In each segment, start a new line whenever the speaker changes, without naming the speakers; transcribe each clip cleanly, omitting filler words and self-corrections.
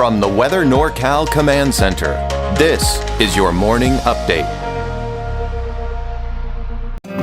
From the Weather NorCal Command Center, this is your morning update.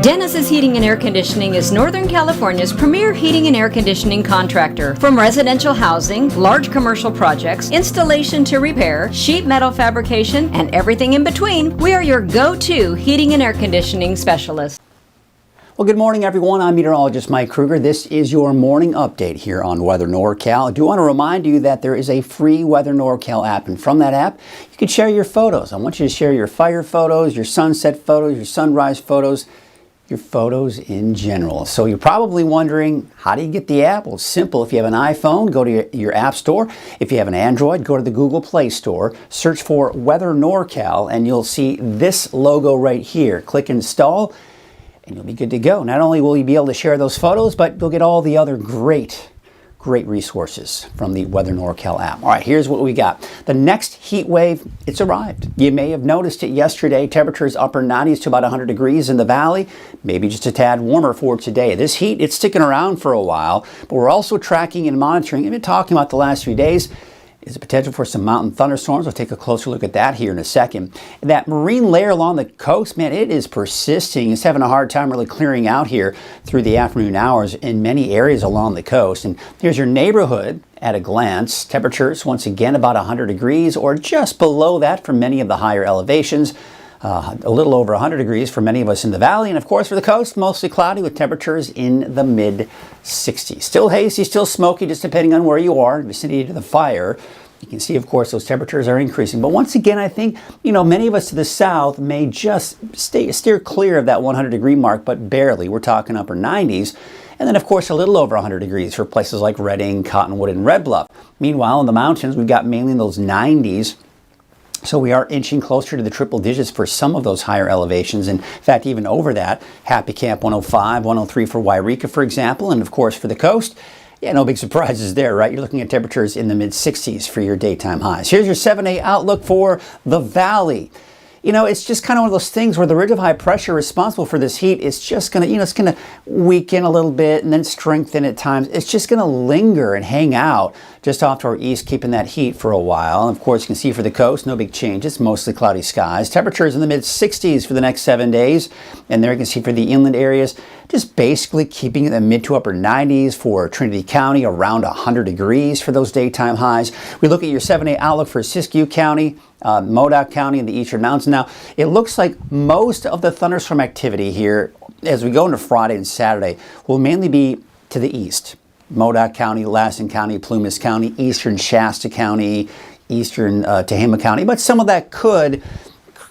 Dennis's Heating and Air Conditioning is Northern California's premier heating and air conditioning contractor. From residential housing, large commercial projects, installation to repair, sheet metal fabrication, and everything in between, we are your go-to heating and air conditioning specialist.
Well, good morning, everyone. I'm meteorologist Mike Kruger. This is your morning update here on Weather NorCal. I do want to remind you that there is a free Weather NorCal app, and from that app, you can share your photos. I want you to share your fire photos, your sunset photos, your sunrise photos, your photos in general. So you're probably wondering, how do you get the app? Well, it's simple. If you have an iPhone, go to your app store. If you have an Android, go to the Google Play Store, search for Weather NorCal, and you'll see this logo right here. Click Install, and you'll be good to go. Not only will you be able to share those photos, but you'll get all the other great resources from the Weather NorCal app. All right, here's what we got. The next heat wave, it's arrived. You may have noticed it yesterday. Temperatures upper 90s to about 100 degrees in the valley, maybe just a tad warmer for today. This heat, it's sticking around for a while, but we're also tracking and monitoring, and been talking about the last few days, is the potential for some mountain thunderstorms. We'll take a closer look at that here in a second. That marine layer along the coast, man, it is persisting. It's having a hard time really clearing out here through the afternoon hours in many areas along the coast. And here's your neighborhood at a glance. Temperatures, once again, about 100 degrees or just below that for many of the higher elevations. A little over 100 degrees for many of us in the valley. And of course, for the coast, mostly cloudy with temperatures in the mid-60s. Still hazy, still smoky, just depending on where you are, vicinity to the fire. You can see, of course, those temperatures are increasing. But once again, I think, many of us to the south may just steer clear of that 100-degree mark, but barely. We're talking upper 90s. And then, of course, a little over 100 degrees for places like Redding, Cottonwood, and Red Bluff. Meanwhile, in the mountains, we've got mainly in those 90s. So we are inching closer to the triple digits for some of those higher elevations. In fact, even over that, Happy Camp 105, 103 for Wairika, for example. And of course, for the coast, no big surprises there, right? You're looking at temperatures in the mid-60s for your daytime highs. Here's your 7-day outlook for the valley. It's just kind of one of those things where the ridge of high pressure responsible for this heat is just going to, it's going to weaken a little bit and then strengthen at times. It's just going to linger and hang out just off to our east, keeping that heat for a while. And of course, you can see for the coast, no big changes, mostly cloudy skies. Temperatures in the mid-60s for the next 7 days. And there you can see for the inland areas, just basically keeping in the mid to upper 90s for Trinity County, around 100 degrees for those daytime highs. We look at your 7-day outlook for Siskiyou County, Modoc County, and the Eastern Mountains. Now, it looks like most of the thunderstorm activity here, as we go into Friday and Saturday, will mainly be to the east. Modoc County, Lassen County, Plumas County, Eastern Shasta County, Eastern Tehama County. But some of that could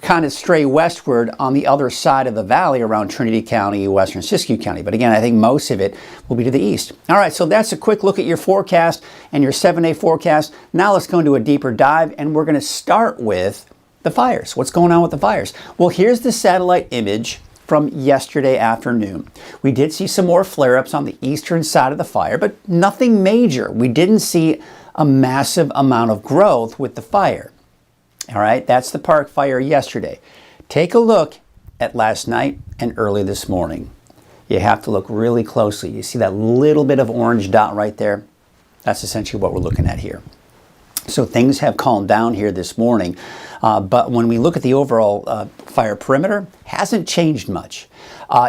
kind of stray westward on the other side of the valley around Trinity County, Western Siskiyou County. But again, I think most of it will be to the east. All right, so that's a quick look at your forecast and your 7-day forecast. Now let's go into a deeper dive, and we're going to start with the fires. What's going on with the fires? Well, here's the satellite image from yesterday afternoon. We did see some more flare-ups on the eastern side of the fire, but nothing major. We didn't see a massive amount of growth with the fire. All right, that's the park fire yesterday. Take a look at last night and early this morning. You have to look really closely. You see that little bit of orange dot right there? That's essentially what we're looking at here. So things have calmed down here this morning, but when we look at the overall fire perimeter, hasn't changed much.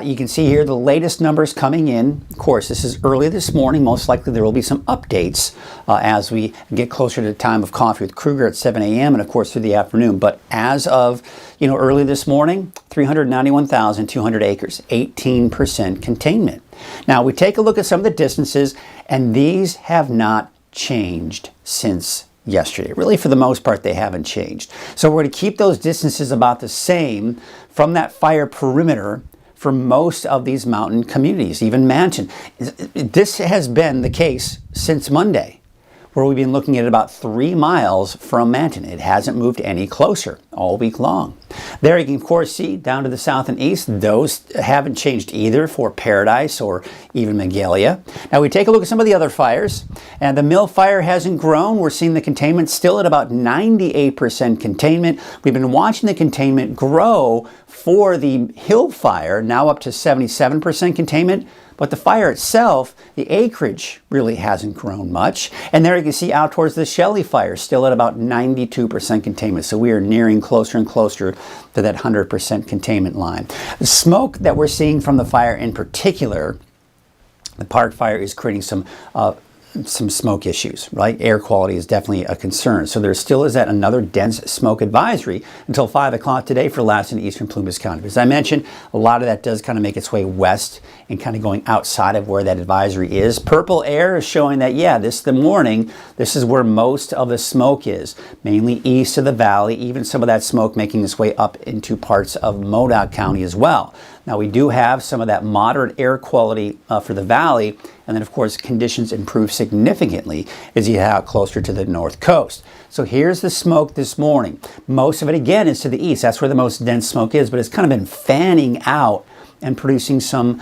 You can see here the latest numbers coming in. Of course, this is early this morning. Most likely there will be some updates as we get closer to the time of coffee with Kruger at 7 a.m. and of course through the afternoon. But as of early this morning, 391,200 acres, 18% containment. Now we take a look at some of the distances, and these have not changed since yesterday. Really, for the most part, they haven't changed. So we're going to keep those distances about the same from that fire perimeter for most of these mountain communities, even Manton. This has been the case since Monday, where we've been looking at about 3 miles from Manton. It hasn't moved any closer all week long. There you can, of course, see down to the south and east, those haven't changed either for Paradise or even Magalia. Now we take a look at some of the other fires, and the Mill fire hasn't grown. We're seeing the containment still at about 98% containment. We've been watching the containment grow for the Hill fire, now up to 77% containment. But the fire itself, the acreage really hasn't grown much. And there you can see out towards the Shelley fire, still at about 92% containment. So we are nearing closer and closer to that 100% containment line. The smoke that we're seeing from the fire in particular, the park fire, is creating some smoke issues, right? Air quality is definitely a concern. So there still is that another dense smoke advisory until 5 o'clock today for last in eastern Plumas County. But as I mentioned, a lot of that does kind of make its way west and kind of going outside of where that advisory is. Purple air is showing that, yeah, the morning, this is where most of the smoke is, mainly east of the valley, even some of that smoke making its way up into parts of Modoc County as well. Now, we do have some of that moderate air quality for the valley, and then, of course, conditions improve significantly as you head out closer to the north coast. So here's the smoke this morning. Most of it, again, is to the east. That's where the most dense smoke is, but it's kind of been fanning out and producing some,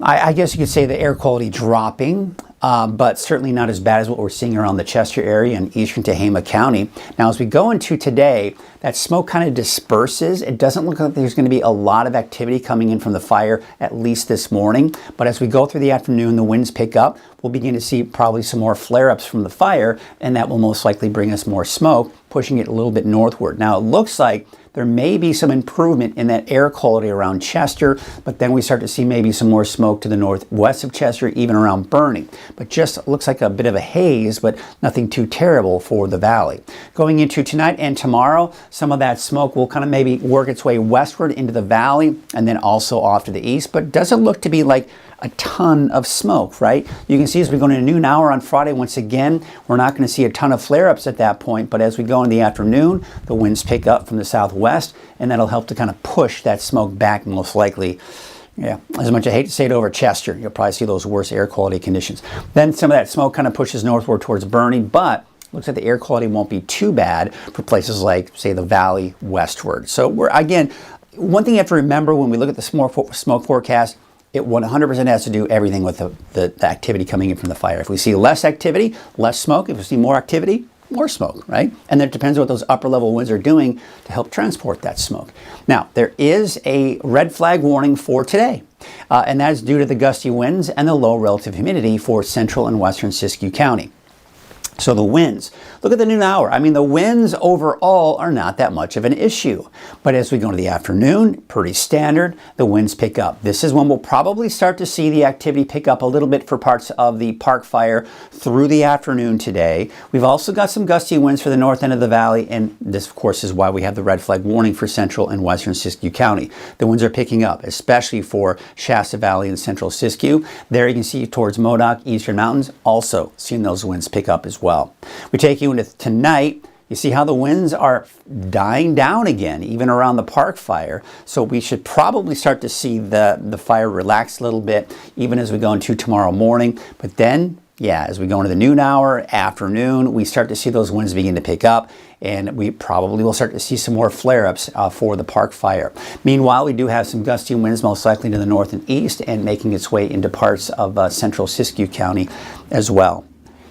I guess you could say, the air quality dropping, but certainly not as bad as what we're seeing around the Chester area and eastern Tehama County. Now, as we go into today, that smoke kind of disperses. It doesn't look like there's going to be a lot of activity coming in from the fire, at least this morning. But as we go through the afternoon, the winds pick up. We'll begin to see probably some more flare-ups from the fire, and that will most likely bring us more smoke, pushing it a little bit northward. Now, it looks like there may be some improvement in that air quality around Chester, but then we start to see maybe some more smoke to the northwest of Chester, even around Bernie. But just looks like a bit of a haze, but nothing too terrible for the valley. Going into tonight and tomorrow, some of that smoke will kind of maybe work its way westward into the valley and then also off to the east, but doesn't look to be like a ton of smoke, right? You can see as we go into noon hour on Friday, once again, we're not going to see a ton of flare-ups at that point, but as we go in the afternoon, the winds pick up from the southwest, and that'll help to kind of push that smoke back most likely. Yeah, as much as I hate to say it over Chester, you'll probably see those worse air quality conditions. Then some of that smoke kind of pushes northward towards Bernie, but looks like the air quality won't be too bad for places like, say, the valley westward. So we're, again, one thing you have to remember when we look at the smoke forecast, it 100% has to do everything with the activity coming in from the fire. If we see less activity, less smoke. If we see more activity, more smoke, right? And then it depends on what those upper level winds are doing to help transport that smoke. Now, there is a red flag warning for today, and that is due to the gusty winds and the low relative humidity for central and western Siskiyou County. So the winds, look at the noon hour. I mean, the winds overall are not that much of an issue. But as we go into the afternoon, pretty standard, the winds pick up. This is when we'll probably start to see the activity pick up a little bit for parts of the park fire through the afternoon today. We've also got some gusty winds for the north end of the valley, and this, of course, is why we have the red flag warning for central and western Siskiyou County. The winds are picking up, especially for Shasta Valley and central Siskiyou. There you can see towards Modoc, eastern mountains, also seeing those winds pick up as well. We take you into tonight. You see how the winds are dying down again, even around the park fire. So we should probably start to see the fire relax a little bit, even as we go into tomorrow morning. But then, yeah, as we go into the noon hour, afternoon, we start to see those winds begin to pick up, and we probably will start to see some more flare-ups for the park fire. Meanwhile, we do have some gusty winds, most likely to the north and east, and making its way into parts of central Siskiyou County as well.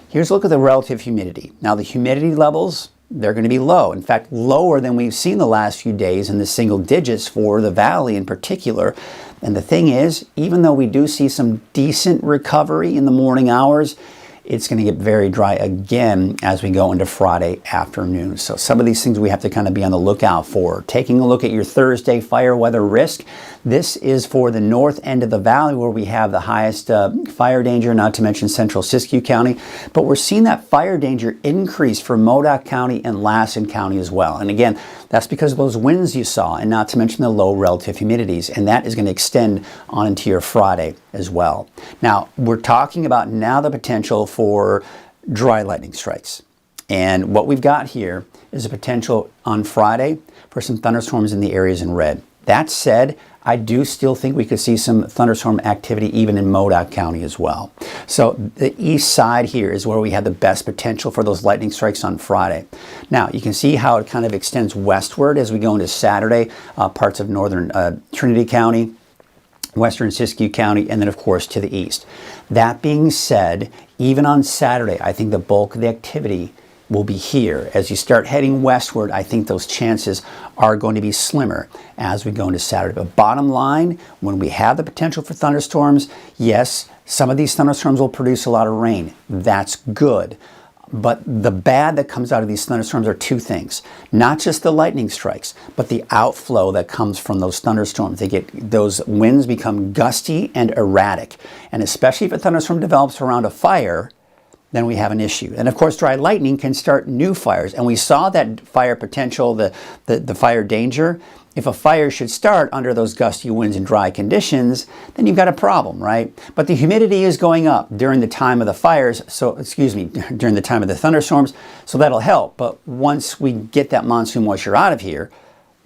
Here's a look at the relative humidity. Now, the humidity levels, they're going to be low. In fact, lower than we've seen the last few days in the single digits for the valley in particular. And the thing is, even though we do see some decent recovery in the morning hours, it's going to get very dry again as we go into Friday afternoon. So some of these things we have to kind of be on the lookout for. Taking a look at your Thursday fire weather risk. This is for the north end of the valley where we have the highest fire danger, not to mention central Siskiyou County. But we're seeing that fire danger increase for Modoc County and Lassen County as well. And again, that's because of those winds you saw, and not to mention the low relative humidities. And that is going to extend on into your Friday as well. Now, we're talking about now the potential for dry lightning strikes. And what we've got here is a potential on Friday for some thunderstorms in the areas in red. That said, I do still think we could see some thunderstorm activity even in Modoc County as well. So the east side here is where we have the best potential for those lightning strikes on Friday. Now, you can see how it kind of extends westward as we go into Saturday, parts of northern Trinity County, western Siskiyou County, and then, of course, to the east. That being said, even on Saturday, I think the bulk of the activity will be here. As you start heading westward, I think those chances are going to be slimmer as we go into Saturday. But bottom line, when we have the potential for thunderstorms, yes, some of these thunderstorms will produce a lot of rain. That's good. But the bad that comes out of these thunderstorms are two things. Not just the lightning strikes, but the outflow that comes from those thunderstorms. Those winds become gusty and erratic. And especially if a thunderstorm develops around a fire, then we have an issue. And of course, dry lightning can start new fires. And we saw that fire potential, the fire danger. If a fire should start under those gusty winds and dry conditions, then you've got a problem, right? But the humidity is going up during the time of the fires, during the time of the thunderstorms, so that'll help. But once we get that monsoon moisture out of here,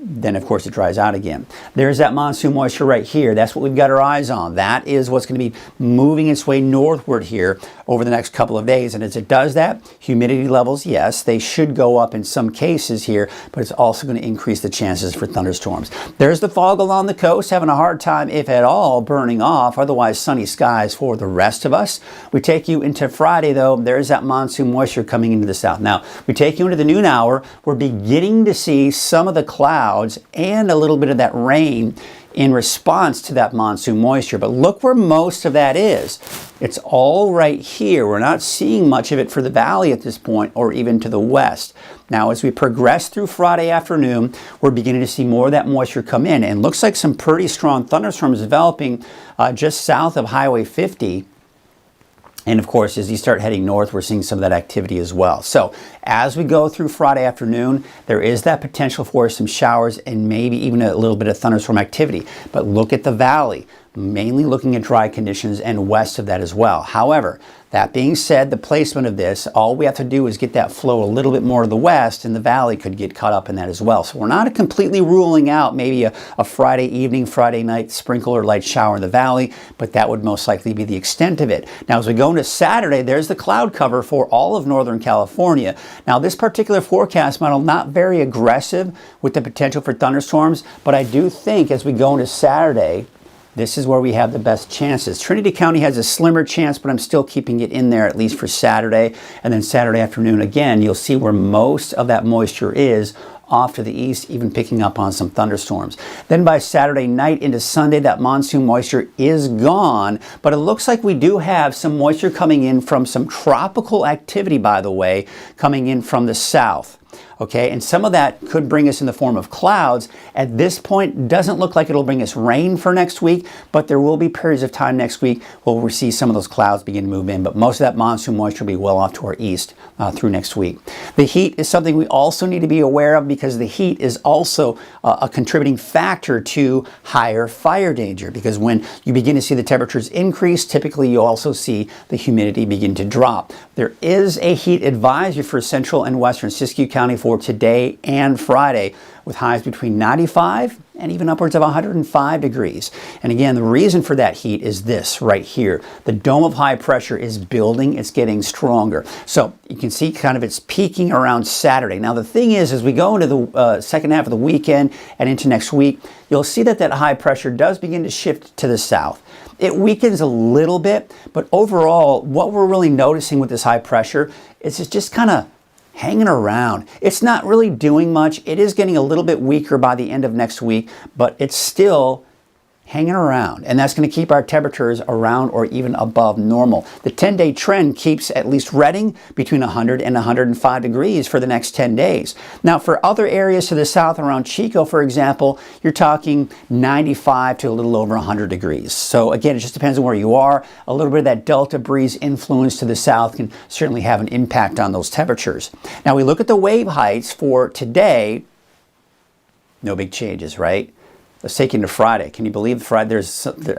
then of course it dries out again. There's that monsoon moisture right here. That's what we've got our eyes on. That is what's going to be moving its way northward here over the next couple of days. And as it does that, humidity levels, yes, they should go up in some cases here, but it's also going to increase the chances for thunderstorms. There's the fog along the coast, having a hard time, if at all, burning off. Otherwise, sunny skies for the rest of us. We take you into Friday, though. There's that monsoon moisture coming into the south. Now, we take you into the noon hour. We're beginning to see some of the clouds and a little bit of that rain in response to that monsoon moisture. But look where most of that is. It's all right here. We're not seeing much of it for the valley at this point or even to the west. Now, as we progress through Friday afternoon, we're beginning to see more of that moisture come in. And looks like some pretty strong thunderstorms developing just south of Highway 50. And of course, as you start heading north, we're seeing some of that activity as well. So as we go through Friday afternoon, there is that potential for some showers and maybe even a little bit of thunderstorm activity. But look at the valley, mainly looking at dry conditions and west of that as well. However, that being said, the placement of this, all we have to do is get that flow a little bit more to the west, and the valley could get caught up in that as well. So we're not completely ruling out maybe a Friday evening, Friday night sprinkle or light shower in the valley, but that would most likely be the extent of it. Now, as we go into Saturday, there's the cloud cover for all of Northern California. Now, this particular forecast model, not very aggressive with the potential for thunderstorms, but I do think as we go into Saturday, this is where we have the best chances. Trinity County has a slimmer chance, but I'm still keeping it in there at least for Saturday. And then Saturday afternoon, again, you'll see where most of that moisture is off to the east, even picking up on some thunderstorms. Then by Saturday night into Sunday, that monsoon moisture is gone, but it looks like we do have some moisture coming in from some tropical activity, by the way, coming in from the south. Okay, and some of that could bring us in the form of clouds. At this point, it doesn't look like it'll bring us rain for next week, but there will be periods of time next week where we'll see some of those clouds begin to move in. But most of that monsoon moisture will be well off to our east through next week. The heat is something we also need to be aware of because the heat is also a contributing factor to higher fire danger. Because when you begin to see the temperatures increase, typically you also see the humidity begin to drop. There is a heat advisory for central and western Siskiyou County for today and Friday, with highs between 95 and even upwards of 105 degrees. And again, the reason for that heat is this right here. The dome of high pressure is building, it's getting stronger. So you can see kind of it's peaking around Saturday. Now the thing is, as we go into the second half of the weekend and into next week, you'll see that that high pressure does begin to shift to the south. It weakens a little bit, but overall, what we're really noticing with this high pressure is it's just kind of hanging around. It's not really doing much. It is getting a little bit weaker by the end of next week, but it's still hanging around, and that's going to keep our temperatures around or even above normal. The 10-day trend keeps at least Redding between 100 and 105 degrees for the next 10 days. Now, for other areas to the south around Chico, for example, you're talking 95 to a little over 100 degrees. So again, it just depends on where you are. A little bit of that Delta breeze influence to the south can certainly have an impact on those temperatures. Now, we look at the wave heights for today. No big changes, right? Let's take you to Friday. Can you believe Friday?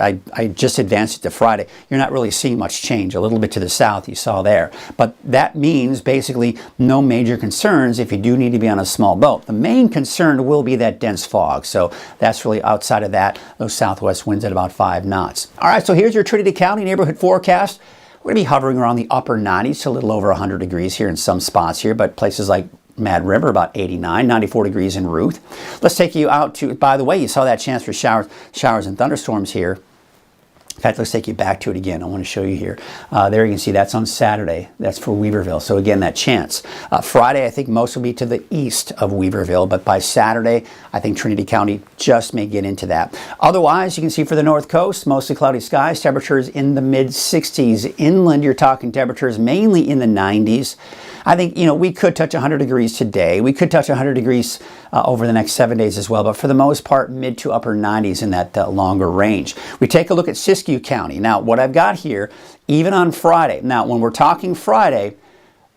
I just advanced it to Friday. You're not really seeing much change. A little bit to the south you saw there. But that means basically no major concerns if you do need to be on a small boat. The main concern will be that dense fog. So that's really outside of that, those southwest winds at about 5 knots. All right, so here's your Trinity County neighborhood forecast. We're going to be hovering around the upper 90s to a little over 100 degrees here in some spots here, but places like Mad River, about 89, 94 degrees in Ruth. Let's take you out to, by the way, you saw that chance for showers and thunderstorms here In fact, let's take you back to it again. I want to show you here. There you can see that's on Saturday. That's for Weaverville. So again, that chance. Friday, I think most will be to the east of Weaverville, but by Saturday, I think Trinity County just may get into that. Otherwise, you can see for the North Coast, mostly cloudy skies, temperatures in the mid-60s. Inland, you're talking temperatures mainly in the 90s. I think, we could touch 100 degrees today. We could touch 100 degrees over the next 7 days as well, but for the most part, mid to upper 90s in that longer range. We take a look at Siskiyou County. Now, what I've got here, even on Friday. Now, when we're talking Friday,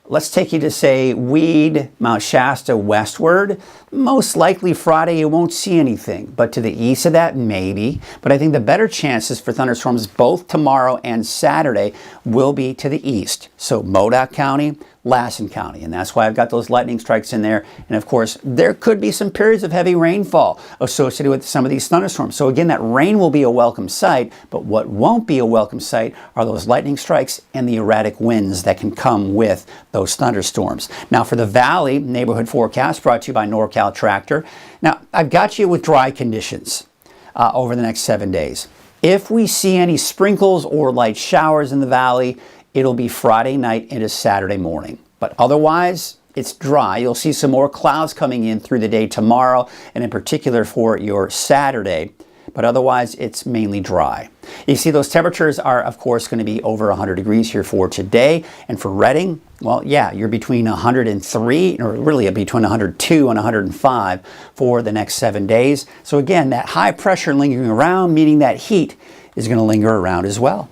let's take you to, say, Weed, Mount Shasta westward. Most likely Friday you won't see anything, but to the east of that, maybe. But I think the better chances for thunderstorms both tomorrow and Saturday will be to the east. So Modoc County, Lassen County, and that's why I've got those lightning strikes in there. And of course, there could be some periods of heavy rainfall associated with some of these thunderstorms. So again, that rain will be a welcome sight, but what won't be a welcome sight are those lightning strikes and the erratic winds that can come with those thunderstorms. Now for the Valley neighborhood forecast brought to you by NorCal Tractor. Now I've got you with dry conditions over the next 7 days. If we see any sprinkles or light showers in the Valley, it'll be Friday night into Saturday morning. But otherwise, it's dry. You'll see some more clouds coming in through the day tomorrow, and in particular for your Saturday. But otherwise, it's mainly dry. You see, those temperatures are, of course, going to be over 100 degrees here for today. And for Redding, well, yeah, you're between 103, or really between 102 and 105 for the next 7 days. So again, that high pressure lingering around, meaning that heat is going to linger around as well.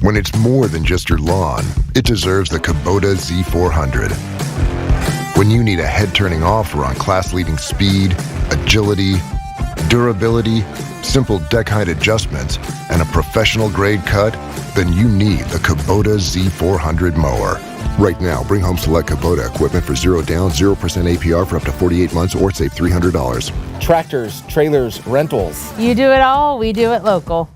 When it's more than just your lawn, it deserves the Kubota Z400. When you need a head-turning offer on class-leading speed, agility, durability, simple deck height adjustments, and a professional-grade cut, then you need the Kubota Z400 mower. Right now, bring home select Kubota equipment for 0 down, 0% APR for up to 48 months or save $300.
Tractors, trailers, rentals.
You do it all, we do it local.